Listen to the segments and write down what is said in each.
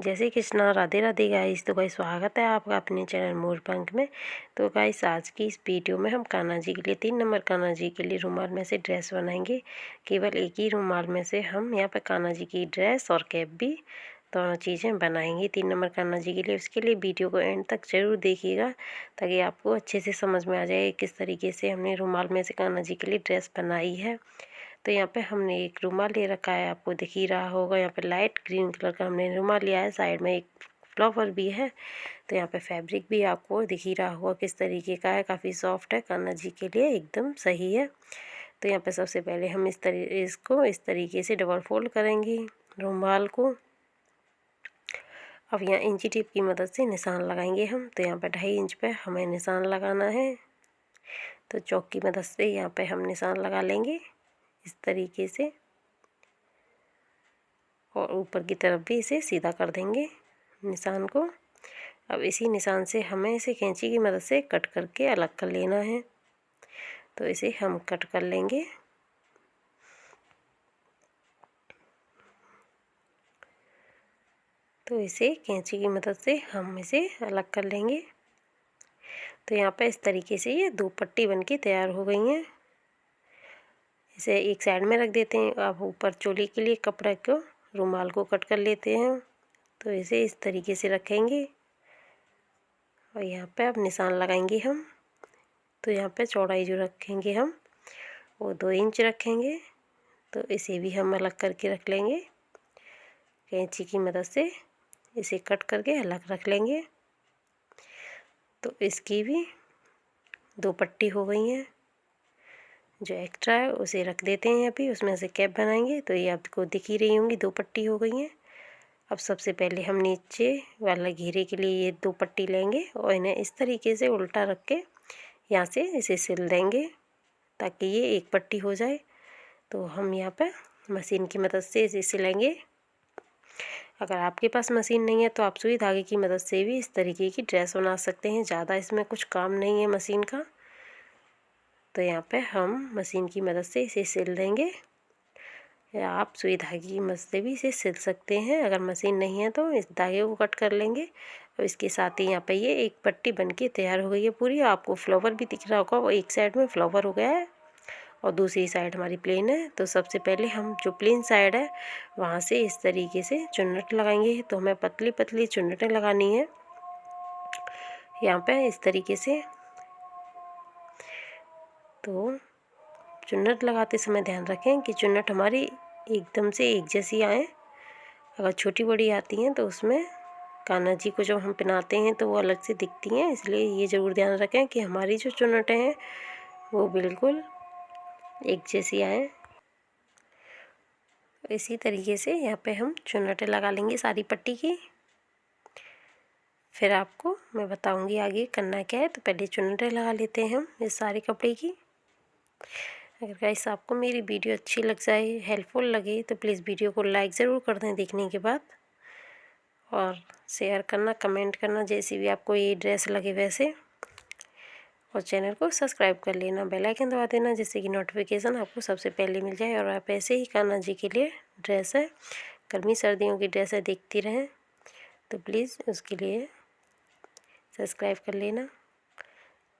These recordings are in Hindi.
जय श्री कृष्णा, राधे राधे गाइस। तो गाइस स्वागत है आपका अपने चैनल मोरपंख में। तो गाइस आज की इस वीडियो में हम कान्हा जी के लिए 3 नंबर कान्हा जी के लिए रुमाल में से ड्रेस बनाएंगे। केवल एक ही रुमाल में से हम यहाँ पे कान्हा जी की ड्रेस और कैप भी दोनों चीज़ें बनाएंगे 3 नंबर कान्हा जी के लिए। उसके लिए वीडियो को एंड तक ज़रूर देखिएगा ताकि आपको अच्छे से समझ में आ जाए किस तरीके से हमने रुमाल में से कान्हा जी के लिए ड्रेस बनाई है। तो यहाँ पे हमने एक रुमाल ले रखा है, आपको दिख ही रहा होगा। यहाँ पे लाइट ग्रीन कलर का हमने रुमाल लिया है, साइड में एक फ्लावर भी है। तो यहाँ पे फैब्रिक भी आपको दिख ही रहा होगा किस तरीके का है, काफ़ी सॉफ्ट है, कान्हा जी के लिए एकदम सही है। तो यहाँ पे सबसे पहले हम इसको इस तरीके से डबल फोल्ड करेंगे रुमाल को। अब यहाँ इंची टेप की मदद से निशान लगाएंगे हम। तो यहाँ पे 2.5 इंच पे हमें निशान लगाना है। तो चौक की मदद से यहाँ पे हम निशान लगा लेंगे इस तरीके से, और ऊपर की तरफ भी इसे सीधा कर देंगे निशान को। अब इसी निशान से हमें इसे कैंची की मदद से कट करके अलग कर लेना है। तो इसे हम कट कर लेंगे। तो इसे कैंची की मदद से हम इसे अलग कर लेंगे। तो यहाँ पे इस तरीके से ये 2 पट्टी बनके तैयार हो गई हैं। इसे एक साइड में रख देते हैं। अब ऊपर चोली के लिए कपड़ा को रुमाल को कट कर लेते हैं। तो इसे इस तरीके से रखेंगे और यहाँ पे अब निशान लगाएंगे हम। तो यहाँ पे चौड़ाई जो रखेंगे हम वो 2 इंच रखेंगे। तो इसे भी हम अलग करके रख लेंगे कैंची की मदद से, इसे कट करके अलग रख लेंगे। तो इसकी भी 2 पट्टी हो गई हैं। जो एक्स्ट्रा है उसे रख देते हैं अभी, उसमें से कैप बनाएंगे। तो ये आपको दिख ही रही होंगी 2 पट्टी हो गई हैं। अब सबसे पहले हम नीचे वाला घेरे के लिए ये 2 पट्टी लेंगे और इन्हें इस तरीके से उल्टा रख के यहाँ से इसे सिल देंगे ताकि ये एक पट्टी हो जाए। तो हम यहाँ पे मशीन की मदद से इसे सिलेंगे। अगर आपके पास मशीन नहीं है तो आप सुई धागे की मदद से भी इस तरीके की ड्रेस बना सकते हैं। ज़्यादा इसमें कुछ काम नहीं है मशीन का। तो यहाँ पे हम मशीन की मदद से इसे सिल देंगे, या आप सुई धागे की मदद से भी इसे सिल सकते हैं। अगर मशीन नहीं है तो इस धागे को कट कर लेंगे। और इसके साथ ही यहाँ पे ये एक पट्टी बनके तैयार हो गई है पूरी। आपको फ्लावर भी दिख रहा होगा, वो एक साइड में फ्लावर हो गया है और दूसरी साइड हमारी प्लेन है। तो सबसे पहले हम जो प्लेन साइड है वहाँ से इस तरीके से चुन्नट लगाएंगे। तो हमें पतली पतली चुन्नटें लगानी है यहाँ पे इस तरीके से। तो चुन्नट लगाते समय ध्यान रखें कि चुन्नट हमारी एकदम से एक जैसी आए। अगर छोटी बड़ी आती हैं तो उसमें कान्हा जी को जब हम पहनाते हैं तो वो अलग से दिखती हैं। इसलिए ये ज़रूर ध्यान रखें कि हमारी जो चुन्नटें हैं वो बिल्कुल एक जैसी आए। इसी तरीके से यहाँ पे हम चुन्नटें लगा लेंगे सारी पट्टी की। फिर आपको मैं बताऊंगी आगे करना क्या है। तो पहले चुन्नटें लगा लेते हैं हम इस सारे कपड़े की। अगर गाइस आपको मेरी वीडियो अच्छी लग जाए, हेल्पफुल लगे, तो प्लीज़ वीडियो को लाइक ज़रूर कर दें देखने के बाद, और शेयर करना, कमेंट करना जैसी भी आपको ये ड्रेस लगे वैसे। और चैनल को सब्सक्राइब कर लेना, बेल आइकन दबा देना जिससे कि नोटिफिकेशन आपको सबसे पहले मिल जाए। और आप ऐसे ही कान्हा जी के लिए ड्रेस है, गर्मी सर्दियों की ड्रेस है, देखती रहें। तो प्लीज़ उसके लिए सब्सक्राइब कर लेना।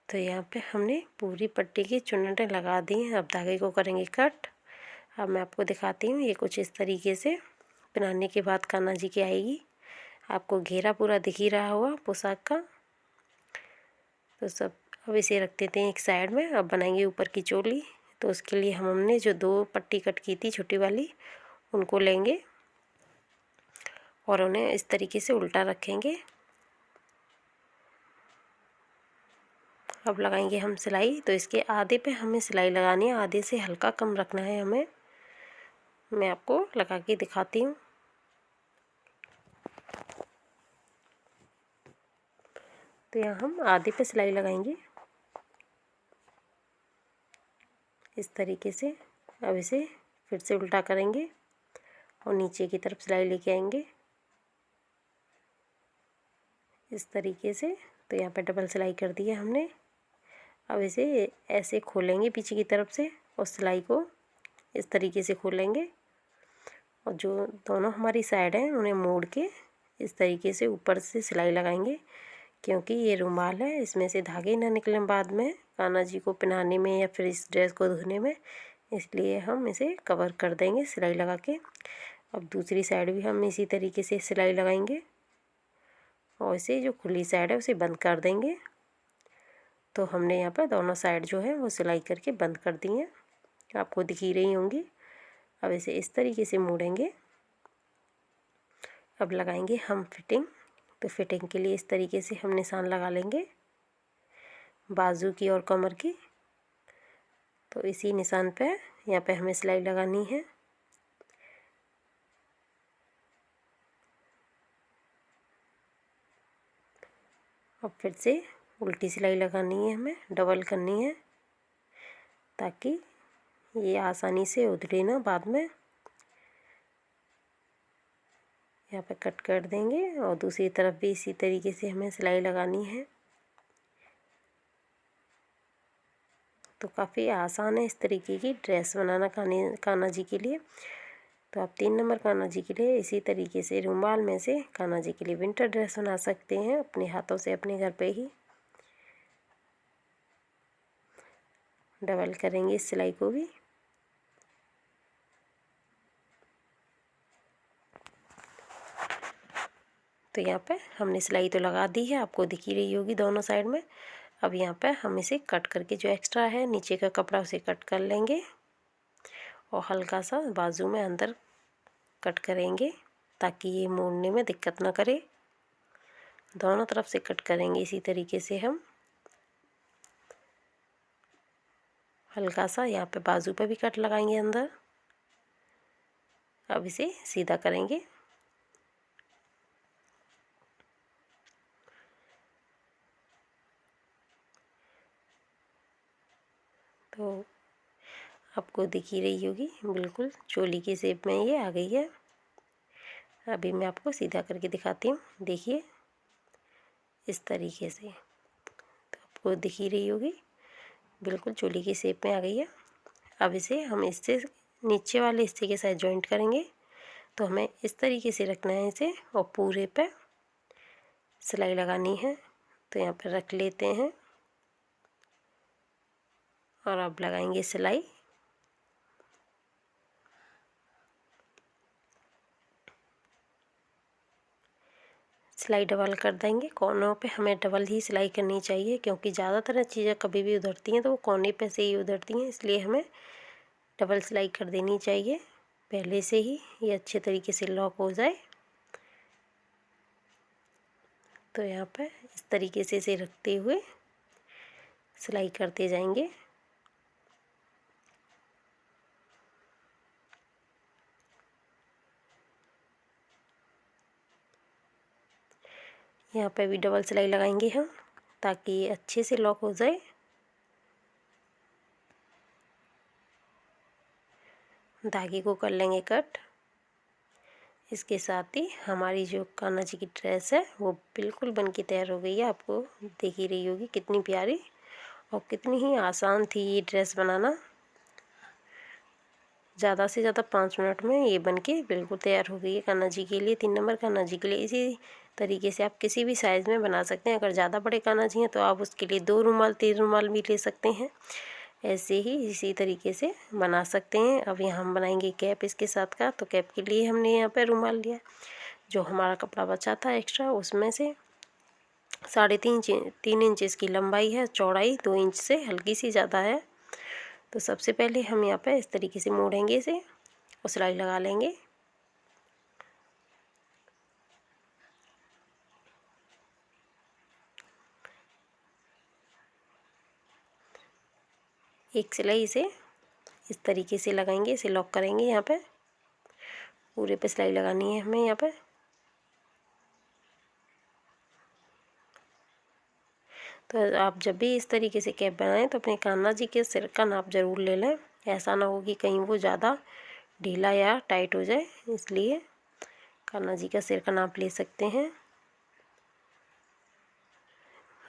तो यहाँ पे हमने पूरी पट्टी की चुन्नटें लगा दी हैं। अब धागे को करेंगे कट। अब मैं आपको दिखाती हूँ, ये कुछ इस तरीके से पहनाने के बाद कान्हा जी की आएगी। आपको घेरा पूरा दिख ही रहा होगा पोशाक का। तो सब अब इसे रख देते हैं एक साइड में। अब बनाएंगे ऊपर की चोली। तो उसके लिए हमने जो 2 पट्टी कट की थी छोटी वाली, उनको लेंगे और उन्हें इस तरीके से उल्टा रखेंगे। अब लगाएंगे हम सिलाई। तो इसके आधे पे हमें सिलाई लगानी है, आधे से हल्का कम रखना है हमें। मैं आपको लगा के दिखाती हूँ। तो यहाँ हम आधे पे सिलाई लगाएंगे इस तरीके से। अब इसे फिर से उल्टा करेंगे और नीचे की तरफ सिलाई लेके आएंगे इस तरीके से। तो यहाँ पे डबल सिलाई कर दी है हमने। अब इसे ऐसे खोलेंगे पीछे की तरफ से और सिलाई को इस तरीके से खोलेंगे, और जो दोनों हमारी साइड हैं उन्हें मोड़ के इस तरीके से ऊपर से सिलाई लगाएंगे, क्योंकि ये रुमाल है, इसमें से धागे ना निकलें बाद में कान्हा जी को पहनाने में या फिर इस ड्रेस को धोने में, इसलिए हम इसे कवर कर देंगे सिलाई लगा के। अब दूसरी साइड भी हम इसी तरीके से सिलाई लगाएंगे और इसे जो खुली साइड है उसे बंद कर देंगे। तो हमने यहाँ पर दोनों साइड जो है वो सिलाई करके बंद कर दी हैं, आपको दिख ही रही होंगी। अब इसे इस तरीके से मोड़ेंगे। अब लगाएंगे हम फिटिंग। तो फिटिंग के लिए इस तरीके से हम निशान लगा लेंगे बाजू की और कमर की। तो इसी निशान पे यहाँ पे हमें सिलाई लगानी है। अब फिर से उल्टी सिलाई लगानी है, हमें डबल करनी है ताकि ये आसानी से उधरे ना बाद में। यहाँ पे कट कर देंगे और दूसरी तरफ भी इसी तरीके से हमें सिलाई लगानी है। तो काफ़ी आसान है इस तरीके की ड्रेस बनाना कान्हा जी के लिए। तो आप 3 नंबर कान्हा जी के लिए इसी तरीके से रुमाल में से कान्हा जी के लिए विंटर ड्रेस बना सकते हैं अपने हाथों से अपने घर पे ही। डबल करेंगे इस सिलाई को भी। तो यहाँ पे हमने सिलाई तो लगा दी है, आपको दिख ही रही होगी दोनों साइड में। अब यहाँ पे हम इसे कट करके जो एक्स्ट्रा है नीचे का कपड़ा उसे कट कर लेंगे और हल्का सा बाजू में अंदर कट करेंगे ताकि ये मोड़ने में दिक्कत ना करे। दोनों तरफ से कट करेंगे इसी तरीके से हम। हल्का सा यहाँ पे बाजू पे भी कट लगाएंगे अंदर। अब इसे सीधा करेंगे। तो आपको दिख ही रही होगी बिल्कुल चोली की शेप में ये आ गई है। अभी मैं आपको सीधा करके दिखाती हूँ, देखिए इस तरीके से। तो आपको दिख ही रही होगी बिल्कुल चोली की शेप में आ गई है। अब इसे हम इससे नीचे वाले हिस्से के साथ जॉइंट करेंगे। तो हमें इस तरीके से रखना है इसे और पूरे पे सिलाई लगानी है। तो यहाँ पर रख लेते हैं और अब लगाएंगे सिलाई। सिलाई डबल कर देंगे। कोनों पे हमें डबल ही सिलाई करनी चाहिए, क्योंकि ज़्यादातर चीज़ें कभी भी उधरती हैं तो वो कोने पे से ही उधरती हैं, इसलिए हमें डबल सिलाई कर देनी चाहिए पहले से ही, ये अच्छे तरीके से लॉक हो जाए। तो यहाँ पे इस तरीके से इसे रखते हुए सिलाई करते जाएंगे। यहाँ पे भी डबल सिलाई लगाएंगे हम ताकि ये अच्छे से लॉक हो जाए। धागे को कर लेंगे कट। इसके साथ ही हमारी जो कान्हा जी की ड्रेस है वो बिल्कुल बन के तैयार हो गई है। आपको देख ही रही होगी कितनी प्यारी और कितनी ही आसान थी ये ड्रेस बनाना। ज़्यादा से ज़्यादा 5 मिनट में ये बन के बिल्कुल तैयार हो गई है कान्हा जी के लिए, 3 नंबर कान्हा जी के लिए। इसी तरीके से आप किसी भी साइज़ में बना सकते हैं। अगर ज़्यादा बड़े कान्हा जी हैं तो आप उसके लिए 2 रुमाल 3 रुमाल भी ले सकते हैं। ऐसे ही इसी तरीके से बना सकते हैं। अब यहाँ हम बनाएंगे कैप इसके साथ का। तो कैप के लिए हमने यहाँ पर रुमाल लिया, जो हमारा कपड़ा बचा था एक्स्ट्रा उसमें से 3.5 इंच इसकी लंबाई है, चौड़ाई 2 इंच से हल्की सी ज़्यादा है। तो सबसे पहले हम यहाँ पे इस तरीके से मोड़ेंगे इसे और सिलाई लगा लेंगे। एक सिलाई इसे इस तरीके से लगाएंगे, इसे लॉक करेंगे। यहाँ पे पूरे पे सिलाई लगानी है हमें यहाँ पे। तो आप जब भी इस तरीके से कैप बनाएं तो अपने कान्हा जी के सिर का नाप ज़रूर ले लें। ऐसा ना हो कि कहीं वो ज़्यादा ढीला या टाइट हो जाए, इसलिए कान्हा जी का सिर का नाप ले सकते हैं।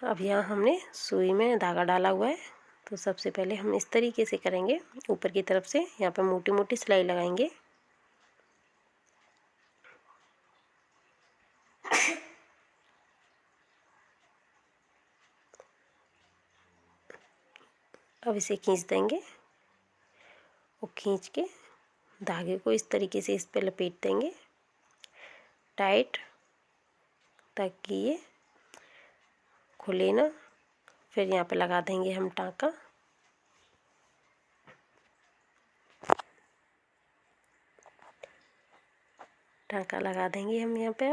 अब यहाँ हमने सुई में धागा डाला हुआ है। तो सबसे पहले हम इस तरीके से करेंगे, ऊपर की तरफ से यहाँ पर मोटी मोटी सिलाई लगाएंगे। अब इसे खींच देंगे और खींच के धागे को इस तरीके से इस पे लपेट देंगे टाइट, ताकि ये खुले ना। फिर यहाँ पे लगा देंगे हम टाँका। टाँका लगा देंगे हम यहाँ पे।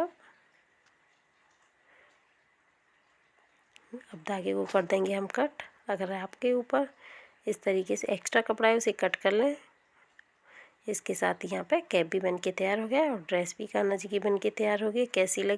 अब धागे को कर देंगे हम कट। अगर आपके ऊपर इस तरीके से एक्स्ट्रा कपड़ा है उसे कट कर लें। इसके साथ यहाँ पे कैप भी बन के तैयार हो गया और ड्रेस भी कान्हा जी की बन के तैयार हो गई। कैसी लगी?